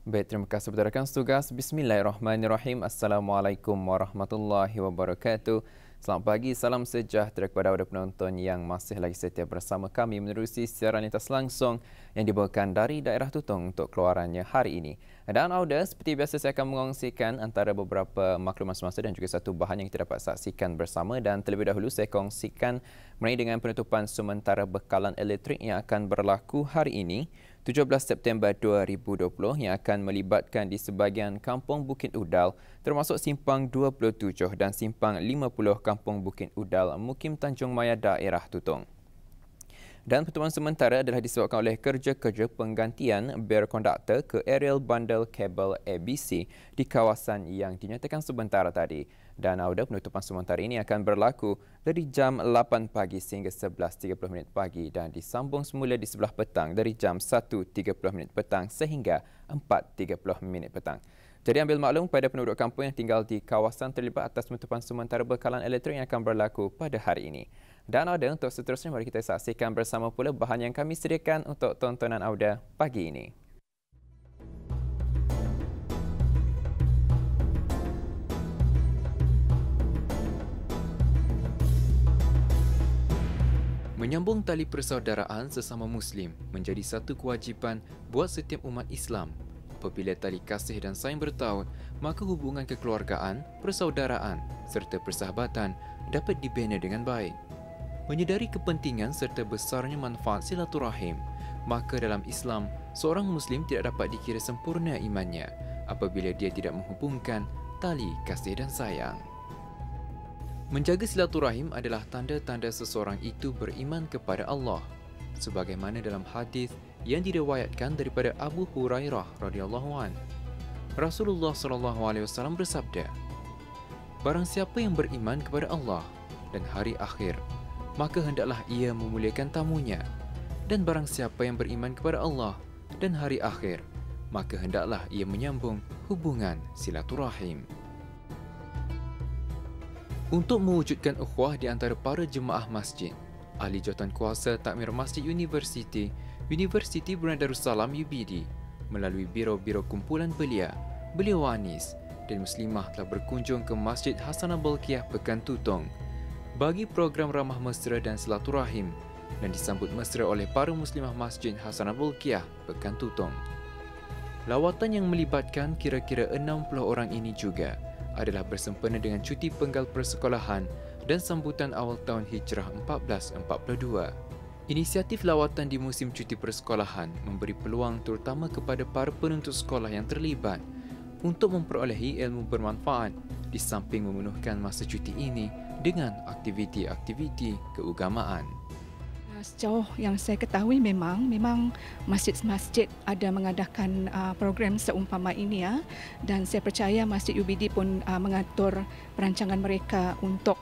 Baik, terima kasih kepada rakan setugas. Bismillahirrahmanirrahim. Assalamualaikum warahmatullahi wabarakatuh. Selamat pagi, salam sejahtera kepada anda penonton yang masih lagi setia bersama kami menerusi siaran lintas langsung yang dibawakan dari daerah Tutong untuk keluarannya hari ini. Dan Auda, seperti biasa saya akan mengongsikan antara beberapa maklumat semasa dan juga satu bahan yang kita dapat saksikan bersama. Dan terlebih dahulu saya kongsikan mengenai dengan penutupan sementara bekalan elektrik yang akan berlaku hari ini 17 September 2020 yang akan melibatkan di sebahagian Kampung Bukit Udal termasuk Simpang 27 dan Simpang 50 Kampung Bukit Udal Mukim Tanjung Maya daerah Tutong. Dan pertemuan sementara adalah disebabkan oleh kerja-kerja penggantian bar konduktor ke aerial bundle kabel ABC di kawasan yang dinyatakan sementara tadi. Dan Auda, penutupan sementara ini akan berlaku dari jam 8 pagi sehingga 11.30 pagi dan disambung semula di sebelah petang dari jam 1.30 petang sehingga 4.30 petang. Jadi ambil maklum pada penduduk kampung yang tinggal di kawasan terlibat atas penutupan sementara bekalan elektrik yang akan berlaku pada hari ini. Dan Auda, untuk seterusnya mari kita saksikan bersama pula bahan yang kami sediakan untuk tontonan Auda pagi ini. Menyambung tali persaudaraan sesama Muslim menjadi satu kewajipan buat setiap umat Islam. Apabila tali kasih dan sayang bertaut, maka hubungan kekeluargaan, persaudaraan serta persahabatan dapat dibina dengan baik. Menyedari kepentingan serta besarnya manfaat silaturahim, maka dalam Islam, seorang Muslim tidak dapat dikira sempurna imannya apabila dia tidak menghubungkan tali kasih dan sayang. Menjaga silaturahim adalah tanda-tanda seseorang itu beriman kepada Allah. Sebagaimana dalam hadis yang diriwayatkan daripada Abu Hurairah radhiyallahu an, Rasulullah SAW bersabda, "Barang siapa yang beriman kepada Allah dan hari akhir, maka hendaklah ia memuliakan tamunya. Dan barang siapa yang beriman kepada Allah dan hari akhir, maka hendaklah ia menyambung hubungan silaturahim." Untuk mewujudkan ukhuwah di antara para jemaah masjid, Ahli Jawatan Kuasa Takmir Masjid Universiti Brunei Darussalam UBD melalui biro-biro kumpulan belia, belia wanis dan muslimah telah berkunjung ke Masjid Hasanah Bolkiah Pekan Tutong bagi program ramah mesra dan silaturahim dan disambut mesra oleh para muslimah Masjid Hasanah Bolkiah Pekan Tutong. Lawatan yang melibatkan kira-kira 60 orang ini juga adalah bersempena dengan cuti penggal persekolahan dan sambutan awal tahun Hijrah 1442. Inisiatif lawatan di musim cuti persekolahan memberi peluang terutama kepada para penuntut sekolah yang terlibat untuk memperolehi ilmu bermanfaat di samping memenuhkan masa cuti ini dengan aktiviti-aktiviti keagamaan. Sejauh yang saya ketahui memang masjid-masjid ada mengadakan program seumpama ini ya, dan saya percaya Masjid UBD pun mengatur perancangan mereka untuk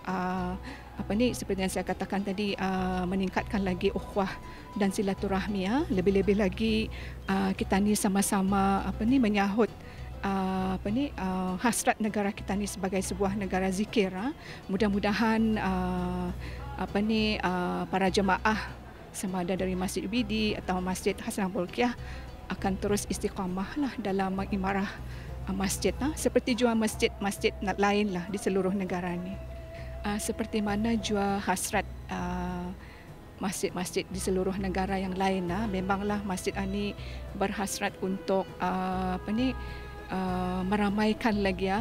seperti yang saya katakan tadi, meningkatkan lagi ukhuwah dan silaturahmi ya. Lebih-lebih lagi kita ni sama-sama menyahut hasrat negara kita ni sebagai sebuah negara zikir. Mudah-mudahan para jemaah sama ada dari Masjid UBD atau Masjid Hasanah Bolkiah akan terus istiqamah lah dalam mengimarah masjid seperti jua masjid-masjid lain lah di seluruh negara ni. Seperti mana jua hasrat masjid-masjid di seluruh negara yang lain, memanglah masjid ini berhasrat untuk meramaikan lagi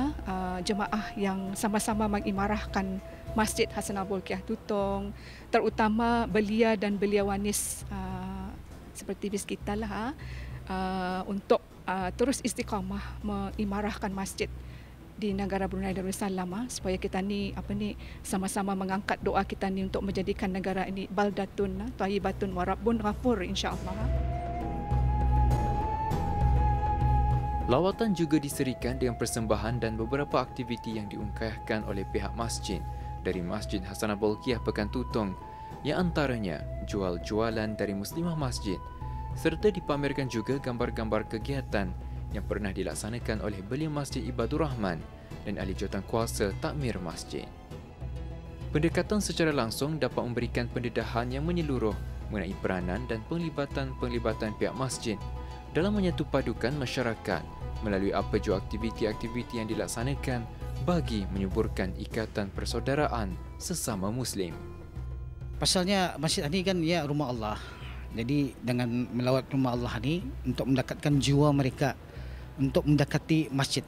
jemaah yang sama-sama mengimarahkan Masjid Hasanah Bolkiah Tutong, terutama belia dan belia wanis seperti bis kita lah, untuk terus istiqamah mengimarahkan masjid di negara Brunei Darussalam, supaya kita ni sama-sama mengangkat doa kita ni untuk menjadikan negara ini baldatun thayyibatun wa rabbun ghafur, insya-Allah. Lawatan juga diserikan dengan persembahan dan beberapa aktiviti yang diungkahkan oleh pihak masjid dari Masjid Hasanah Bolkiah Pekan Tutong, yang antaranya jual-jualan dari muslimah masjid serta dipamerkan juga gambar-gambar kegiatan yang pernah dilaksanakan oleh belia Masjid Ibadur Rahman dan ahli jawatan kuasa takmir masjid. Pendekatan secara langsung dapat memberikan pendedahan yang menyeluruh mengenai peranan dan penglibatan pihak masjid dalam menyatupadukan masyarakat melalui apa jua aktiviti-aktiviti yang dilaksanakan bagi menyuburkan ikatan persaudaraan sesama Muslim. Pasalnya masjid ini kan ya rumah Allah. Jadi dengan melawat rumah Allah ini untuk mendekatkan jiwa mereka untuk mendekati masjid.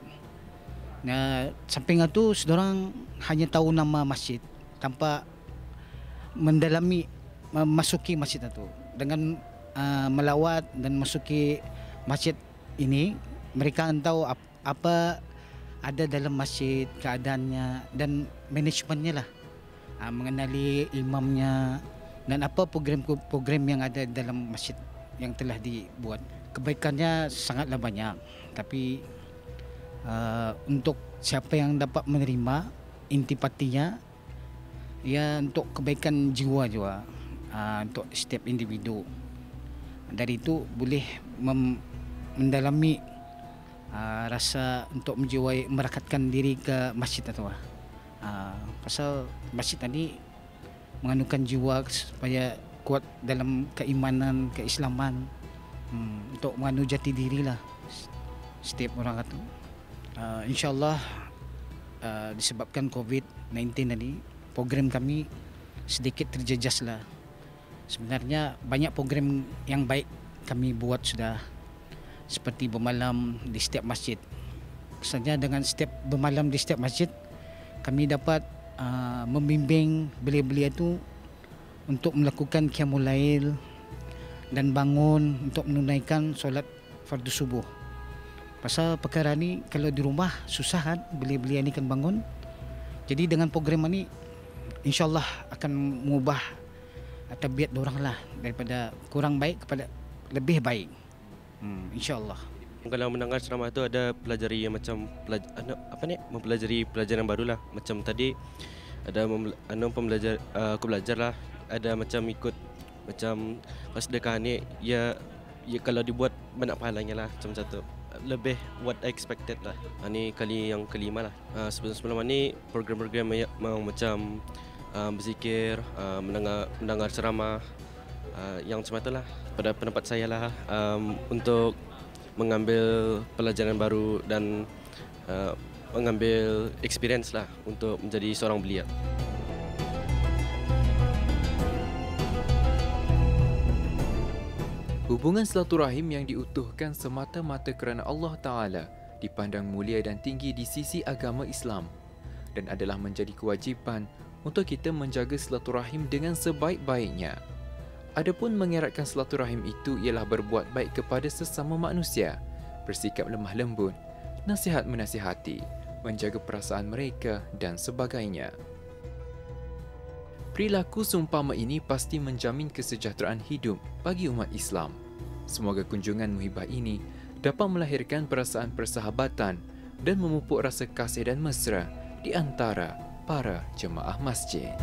Nah, samping itu seorang hanya tahu nama masjid tanpa mendalami memasuki masjid itu. Dengan melawat dan masuki masjid ini, mereka tahu apa ada dalam masjid, keadaannya dan manajemennya lah. Mengenali imamnya dan apa program-program yang ada dalam masjid yang telah dibuat. Kebaikannya sangatlah banyak, tapi untuk siapa yang dapat menerima intipatinya, ya untuk kebaikan jiwa juga, untuk setiap individu. Dari itu boleh mendalami rasa untuk menjiwai merakatkan diri ke masjid atau pasal masjid tadi mengandungkan jiwa supaya kuat dalam keimanan, keislaman, untuk mengandung jati diri lah setiap orang itu. InsyaAllah disebabkan COVID-19 tadi, program kami sedikit terjejas lah. Sebenarnya banyak program yang baik kami buat sudah, seperti bermalam di setiap masjid. Kesannya dengan setiap bermalam di setiap masjid, kami dapat membimbing belia-belia itu untuk melakukan qiyamul lail dan bangun untuk menunaikan solat fardu subuh. Pasal perkara ni kalau di rumah susah kan, belia-belia ni kan bangun. Jadi dengan program ini insyaAllah akan mengubah tabiat orang lah, daripada kurang baik kepada lebih baik, insyaAllah. Kalau mendengar ceramah itu ada pelajari yang macam mempelajari pelajaran baru lah. Macam tadi ada aku belajar lah, ada macam ikut macam sedekah ni ya kalau dibuat banyak pahalanya lah, macam satu lebih what I expected lah. Ini kali yang kelima lah. Sebelum ni program-program macam berzikir, mendengar ceramah, yang macam itulah. Pada pendapat saya lah, untuk mengambil pelajaran baru dan mengambil experience lah untuk menjadi seorang belia. Hubungan silaturahim yang diutuhkan semata-mata kerana Allah Ta'ala dipandang mulia dan tinggi di sisi agama Islam dan adalah menjadi kewajipan untuk kita menjaga silaturahim dengan sebaik-baiknya. Adapun mengeratkan silaturahim itu ialah berbuat baik kepada sesama manusia, bersikap lemah lembut, nasihat menasihati, menjaga perasaan mereka dan sebagainya. Perilaku seumpama ini pasti menjamin kesejahteraan hidup bagi umat Islam. Semoga kunjungan muhibah ini dapat melahirkan perasaan persahabatan dan memupuk rasa kasih dan mesra di antara para jemaah masjid.